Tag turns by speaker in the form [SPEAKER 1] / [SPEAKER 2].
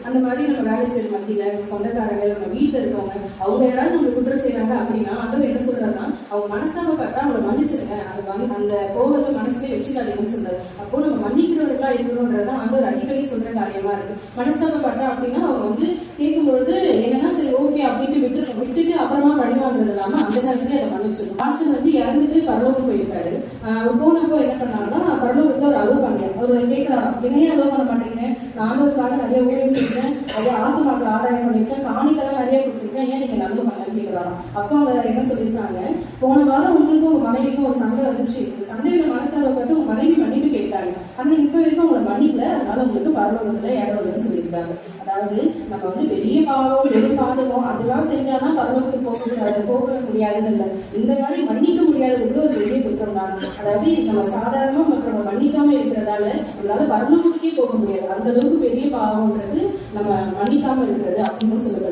[SPEAKER 1] அந்த மாதிரி நம்ம வேலை செய்யற மத்தியில சொந்தக்காரங்க நம்ம வீட்டில் இருக்கவங்க அவங்க யாராவது நம்ம குற்றம் செய்யறாங்க அப்படின்னா ஆண்டவர் என்ன சொல்றாருன்னா அவங்க மனசாபப்பட்டா அவங்களை மன்னிச்சிருங்க, அந்த கோபத்தை மனசுலயே வச்சுக்காதீங்கன்னு சொல்றாரு. அப்போ நம்ம மன்னிக்கிறவர்களா இருக்கணும்ன்றத ஆண்டவர் அடிக்கடி சொல்ற காரியமா இருக்கு. மனசாபப்பட்டா அப்படின்னா அவங்க வந்து கேட்கும் பொழுது என்னன்னா சரி ஓகே அப்படின்ட்டு விட்டுட்டு அப்புறமா பழிவாங்கிறது இல்லாம அந்த நேரத்துல அதை மன்னிச்சிடும். பாஸ்டர் வந்து இறந்துட்டு பரலோகம் போயிருக்காரு. அவர் போனப்போ என்ன பண்ணாங்கன்னா பரலோகத்துல ஒரு அலோவ் பண்ணேன். அவர் கேட்கலாம் என்னையே அலோவ் பண்ண மாட்டேங்க, நானூறுக்காக நிறைய ஊழியம் செஞ்சேன், நிறைய ஆத்மாக்கள் ஆதாயம் பண்ணிருக்கேன், காணிக்கெல்லாம் நிறைய கொடுத்துருக்கேன், ஏன் நீங்க நல்ல பண்ணலன்னு கேட்கலாம். அப்போ அவங்க என்ன சொல்லியிருக்காங்க, போன வாரம் உங்களுக்கும் உங்க மனைவிக்கும் ஒரு சண்டை வந்துச்சு, சண்டையில மனசாகப்பட்டு உங்க மனைவி மன்னிப்பு கேட்டாங்க, ஆனா இப்ப வரைக்கும் உங்களை மன்னிக்கல, அதனால உங்களுக்கு பரலோகத்துல இடம் இல்லைன்னு சொல்லியிருக்காங்க. அதாவது நம்ம வந்து பெரிய பாவம் பெரும் பாதகம் அதெல்லாம் செஞ்சாதான் பரலோகத்துக்கு போக முடியாதுன்னு இல்லை, இந்த மாதிரி மன்னிக்க முடியாதது கூட ஒரு பெரிய குற்றம் தான். அதாவது நம்ம சாதாரணமா மற்றவங்க மன்னிக்காம இருக்கிறதால நம்மளால பரலோகத்துக்கே போக முடியாது, அந்த அளவுக்கு பெரிய பாவம்ன்றது நம்ம மன்னிக்காம இருக்கிறது அப்படின்னு சொல்லப்படுது.